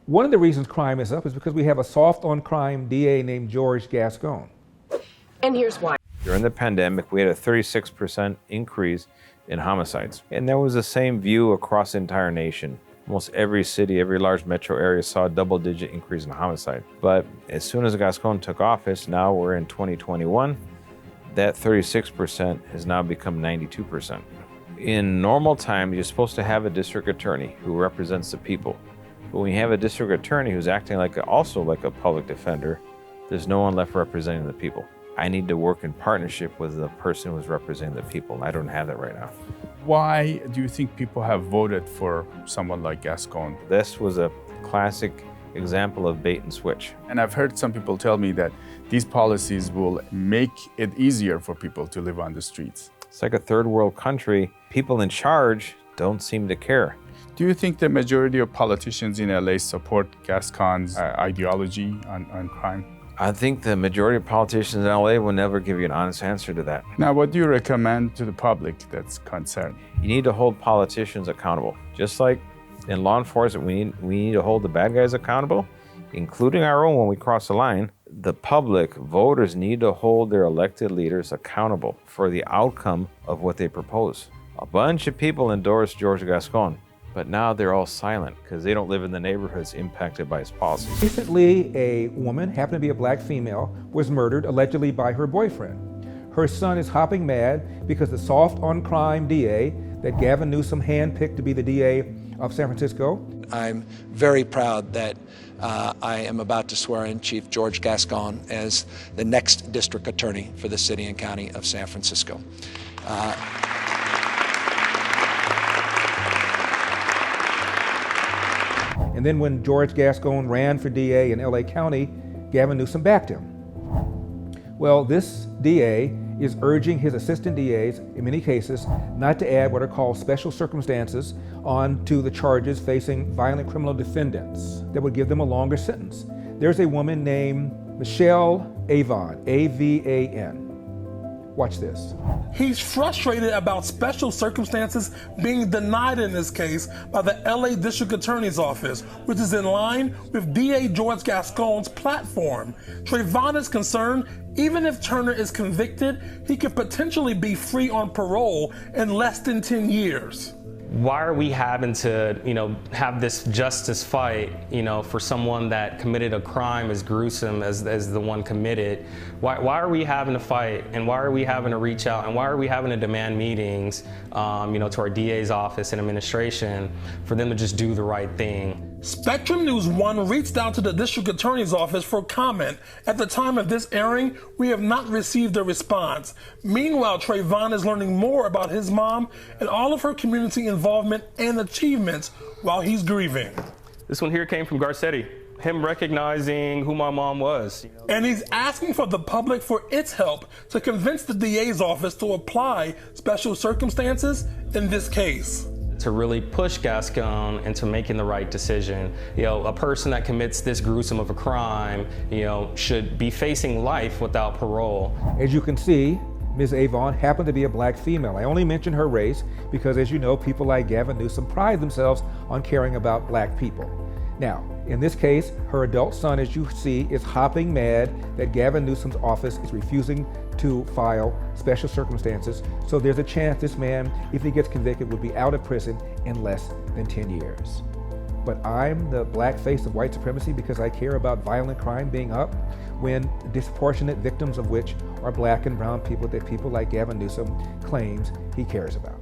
One of the reasons crime is up is because we have a soft-on-crime DA named George Gascón. And here's why. During the pandemic, we had a 36% increase in homicides. And that was the same view across the entire nation. Almost every city, every large metro area saw a double-digit increase in homicide. But as soon as Gascón took office, now we're in 2021, that 36% has now become 92%. In normal times, you're supposed to have a district attorney who represents the people. But when you have a district attorney who's acting also like a public defender, there's no one left representing the people. I need to work in partnership with the person who's representing the people, and I don't have that right now. Why do you think people have voted for someone like Gascón? This was a classic example of bait and switch. And I've heard some people tell me that these policies will make it easier for people to live on the streets. It's like a third world country. People in charge don't seem to care. Do you think the majority of politicians in LA support Gascón's ideology on crime? I think the majority of politicians in LA will never give you an honest answer to that. Now, what do you recommend to the public that's concerned? You need to hold politicians accountable. Just like in law enforcement, we need to hold the bad guys accountable, including our own when we cross the line. The public, voters, need to hold their elected leaders accountable for the outcome of what they propose. A bunch of people endorsed George Gascón, but now they're all silent because they don't live in the neighborhoods impacted by his policies. Recently, a woman, happened to be a black female, was murdered allegedly by her boyfriend. Her son is hopping mad because the soft-on-crime DA that Gavin Newsom handpicked to be the DA of San Francisco. I'm very proud that I am about to swear in Chief George Gascón as the next district attorney for the city and county of San Francisco. And then when George Gascón ran for DA in LA County, Gavin Newsom backed him. Well, this DA is urging his assistant DAs, in many cases, not to add what are called special circumstances onto the charges facing violent criminal defendants that would give them a longer sentence. There's a woman named Michelle Avon, A-V-A-N. Watch this. He's frustrated about special circumstances being denied in this case by the LA District Attorney's Office, which is in line with DA George Gascón's platform. Trayvon is concerned even if Turner is convicted, he could potentially be free on parole in less than 10 years. Why are we having to, have this justice fight, for someone that committed a crime as gruesome as the one committed? Why are we having to fight, and why are we having to reach out, and why are we having to demand meetings, to our DA's office and administration for them to just do the right thing? Spectrum News 1 reached out to the District Attorney's Office for comment. At the time of this airing, we have not received a response. Meanwhile, Trayvon is learning more about his mom and all of her community involvement and achievements while he's grieving. This one here came from Garcetti, him recognizing who my mom was. And he's asking for the public for its help to convince the DA's office to apply special circumstances in this case. To really push Gascón into making the right decision. A person that commits this gruesome of a crime, should be facing life without parole. As you can see, Ms. Avon happened to be a black female. I only mention her race because, as you know, people like Gavin Newsom pride themselves on caring about black people. Now, in this case, her adult son, as you see, is hopping mad that Gavin Newsom's office is refusing to file special circumstances. So there's a chance this man, if he gets convicted, will be out of prison in less than 10 years. But I'm the black face of white supremacy because I care about violent crime being up when disproportionate victims of which are black and brown people that people like Gavin Newsom claims he cares about.